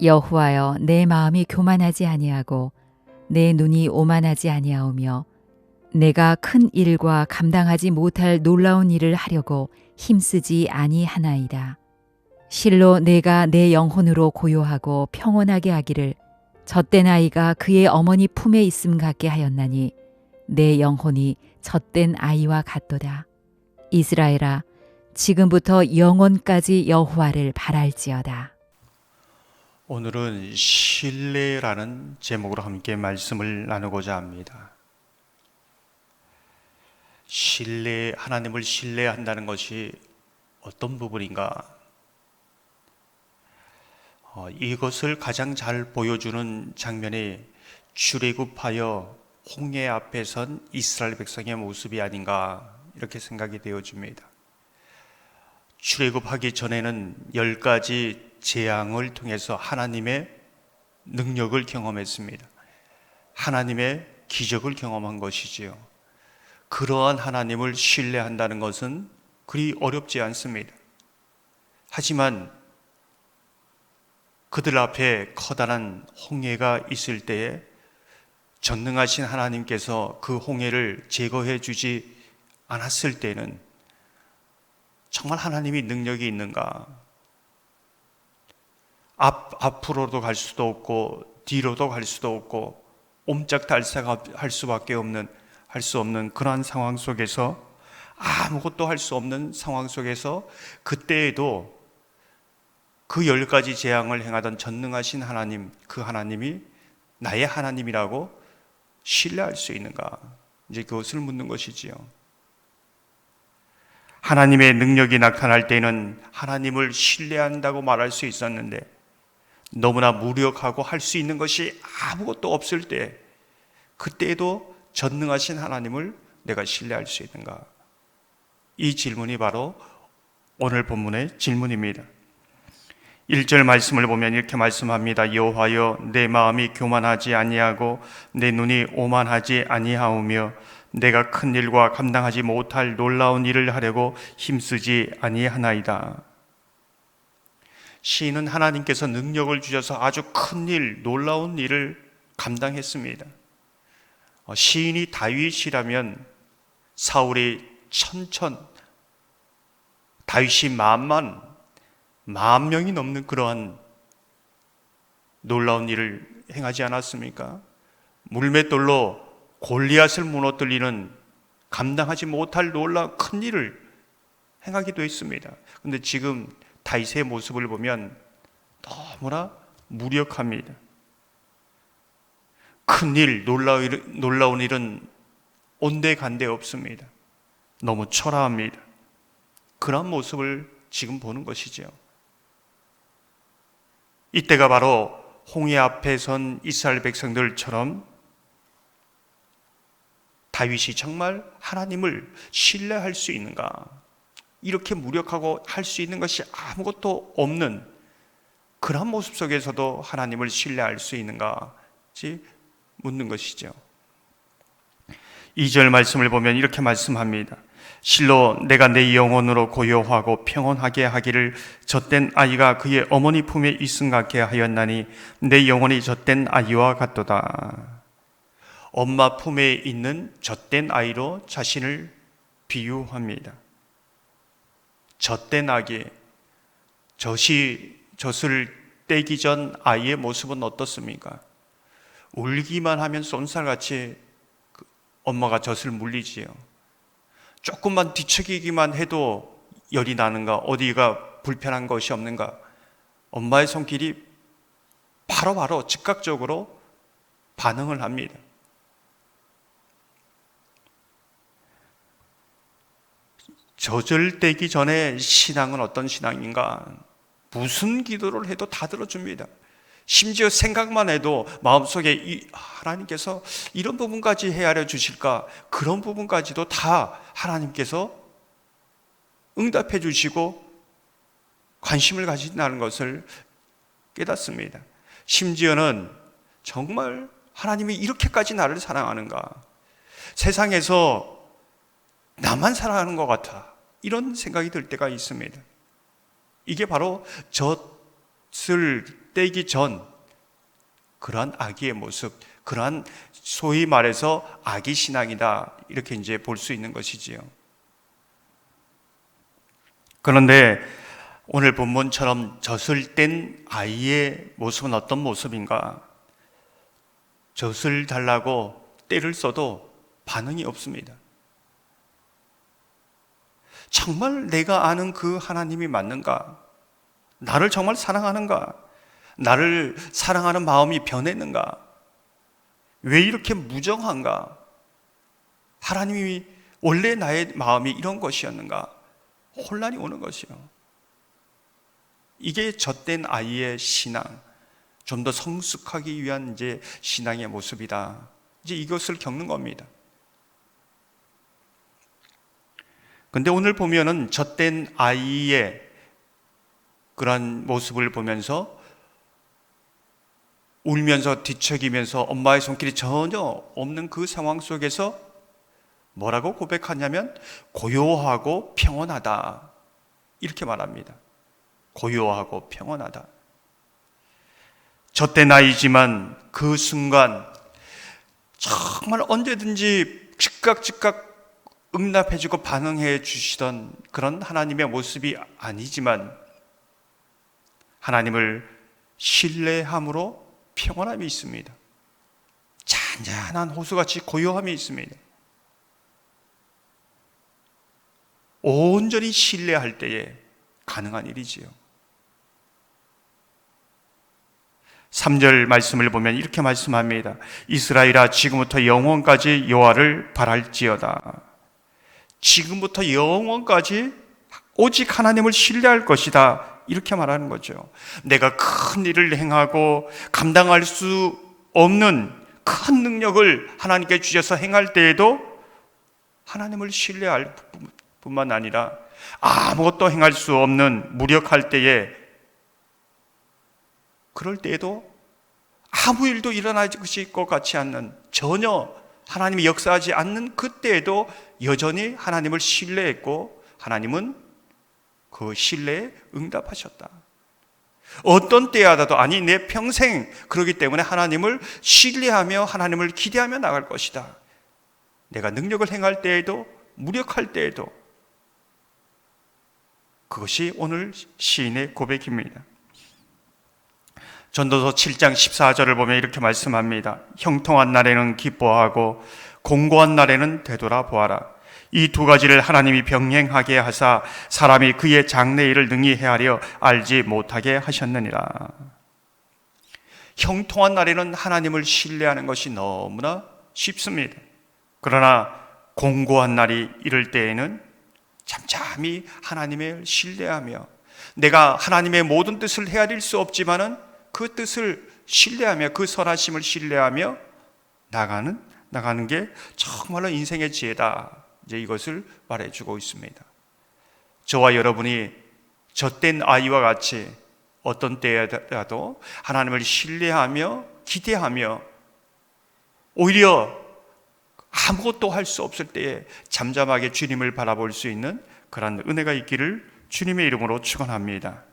여호와여, 내 마음이 교만하지 아니하고 내 눈이 오만하지 아니하오며 내가 큰 일과 감당하지 못할 놀라운 일을 하려고 힘쓰지 아니하나이다. 실로 내가 내 영혼으로 고요하고 평온하게 하기를 젖된 아이가 그의 어머니 품에 있음 같게 하였나니 내 영혼이 젖된 아이와 같도다. 이스라엘아, 지금부터 영원까지 여호와를 바랄지어다. 오늘은 신뢰라는 제목으로 함께 말씀을 나누고자 합니다. 하나님을 신뢰한다는 것이 어떤 부분인가? 이것을 가장 잘 보여주는 장면이 출애굽하여 홍해 앞에 선 이스라엘 백성의 모습이 아닌가 이렇게 생각이 되어집니다. 출애굽하기 전에는 10가지 재앙을 통해서 하나님의 능력을 경험했습니다. 하나님의 기적을 경험한 것이지요. 그러한 하나님을 신뢰한다는 것은 그리 어렵지 않습니다. 하지만 그들 앞에 커다란 홍해가 있을 때에 전능하신 하나님께서 그 홍해를 제거해 주지 않았을 때는 정말 하나님이 능력이 있는가? 앞으로도 갈 수도 없고 뒤로도 갈 수도 없고 옴짝달싹할 수밖에 할 수 없는 그러한 상황 속에서 아무것도 할 수 없는 상황 속에서 그때에도 그 10가지 재앙을 행하던 전능하신 하나님, 그 하나님이 나의 하나님이라고 신뢰할 수 있는가? 이제 그것을 묻는 것이지요. 하나님의 능력이 나타날 때는 하나님을 신뢰한다고 말할 수 있었는데 너무나 무력하고 할 수 있는 것이 아무것도 없을 때 그때에도 전능하신 하나님을 내가 신뢰할 수 있는가? 이 질문이 바로 오늘 본문의 질문입니다. 1절 말씀을 보면 이렇게 말씀합니다. 여호와여, 내 마음이 교만하지 아니하고 내 눈이 오만하지 아니하오며 내가 큰 일과 감당하지 못할 놀라운 일을 하려고 힘쓰지 아니하나이다. 시인은 하나님께서 능력을 주셔서 아주 큰 일, 놀라운 일을 감당했습니다. 시인이 다윗이라면 사울이 천천, 다윗이 만 명이 넘는 그러한 놀라운 일을 행하지 않았습니까? 물맷돌로 골리앗을 무너뜨리는 감당하지 못할 놀라운 큰 일을 행하기도 했습니다. 그런데 지금 다윗의 모습을 보면 너무나 무력합니다. 큰일, 놀라운 일은 온데간데 없습니다. 너무 초라합니다. 그런 모습을 지금 보는 것이죠. 이때가 바로 홍해 앞에 선 이스라엘 백성들처럼 다윗이 정말 하나님을 신뢰할 수 있는가? 이렇게 무력하고 할 수 있는 것이 아무것도 없는 그런 모습 속에서도 하나님을 신뢰할 수 있는가? 묻는 것이죠. 2절 말씀을 보면 이렇게 말씀합니다. 실로 내가 내 영혼으로 고요하고 평온하게 하기를 젖된 아이가 그의 어머니 품에 있음 같게 하였나니 내 영혼이 젖된 아이와 같도다. 엄마 품에 있는 젖된 아이로 자신을 비유합니다. 젖된 아기, 젖을 떼기 전 아이의 모습은 어떻습니까? 울기만 하면 쏜살같이 엄마가 젖을 물리지요. 조금만 뒤척이기만 해도 열이 나는가, 어디가 불편한 것이 없는가, 엄마의 손길이 바로바로 즉각적으로 반응을 합니다. 젖을 떼기 전에 신앙은 어떤 신앙인가? 무슨 기도를 해도 다 들어줍니다. 심지어 생각만 해도 마음속에 하나님께서 이런 부분까지 헤아려 주실까? 그런 부분까지도 다 하나님께서 응답해 주시고 관심을 가진다는 것을 깨닫습니다. 심지어는 정말 하나님이 이렇게까지 나를 사랑하는가? 세상에서 나만 사랑하는 것 같아. 이런 생각이 들 때가 있습니다. 이게 바로 젖을 떼기 전 그러한 아기의 모습, 그러한 소위 말해서 아기 신앙이다, 이렇게 이제 볼 수 있는 것이지요. 그런데 오늘 본문처럼 젖을 뗀 아이의 모습은 어떤 모습인가? 젖을 달라고 떼를 써도 반응이 없습니다. 정말 내가 아는 그 하나님이 맞는가? 나를 정말 사랑하는가? 나를 사랑하는 마음이 변했는가? 왜 이렇게 무정한가? 하나님이 원래 나의 마음이 이런 것이었는가? 혼란이 오는 것이요. 이게 젖된 아이의 신앙, 좀 더 성숙하기 위한 이제 신앙의 모습이다. 이제 이것을 겪는 겁니다. 근데 오늘 보면은 젖된 아이의 그런 모습을 보면서 울면서 뒤척이면서 엄마의 손길이 전혀 없는 그 상황 속에서 뭐라고 고백하냐면 고요하고 평온하다, 이렇게 말합니다. 고요하고 평온하다. 젖된 아이지만 그 순간 정말 언제든지 즉각 응답해주고 반응해 주시던 그런 하나님의 모습이 아니지만 하나님을 신뢰함으로 평온함이 있습니다. 잔잔한 호수같이 고요함이 있습니다. 온전히 신뢰할 때에 가능한 일이지요. 3절 말씀을 보면 이렇게 말씀합니다. 이스라엘아, 지금부터 영원까지 여호와를 바랄지어다. 지금부터 영원까지 오직 하나님을 신뢰할 것이다, 이렇게 말하는 거죠. 내가 큰 일을 행하고 감당할 수 없는 큰 능력을 하나님께 주셔서 행할 때에도 하나님을 신뢰할 뿐만 아니라 아무것도 행할 수 없는 무력할 때에, 그럴 때에도 아무 일도 일어날 것 같지 않는, 전혀 하나님이 역사하지 않는 그때에도 여전히 하나님을 신뢰했고 하나님은 그 신뢰에 응답하셨다. 어떤 때야라도, 아니 내 평생 그러기 때문에 하나님을 신뢰하며 하나님을 기대하며 나갈 것이다. 내가 능력을 행할 때에도 무력할 때에도. 그것이 오늘 시인의 고백입니다. 전도서 7장 14절을 보면 이렇게 말씀합니다. 형통한 날에는 기뻐하고 공고한 날에는 되돌아보아라. 이 두 가지를 하나님이 병행하게 하사 사람이 그의 장래일을 능히 헤아려 알지 못하게 하셨느니라. 형통한 날에는 하나님을 신뢰하는 것이 너무나 쉽습니다. 그러나 공고한 날이 이럴 때에는 잠잠히 하나님을 신뢰하며, 내가 하나님의 모든 뜻을 헤아릴 수 없지만은 그 뜻을 신뢰하며, 그 선하심을 신뢰하며 나가는 게 정말로 인생의 지혜다, 이제 이것을 말해주고 있습니다. 저와 여러분이 젖된 아이와 같이 어떤 때라도 하나님을 신뢰하며 기대하며, 오히려 아무것도 할 수 없을 때에 잠잠하게 주님을 바라볼 수 있는 그런 은혜가 있기를 주님의 이름으로 축원합니다.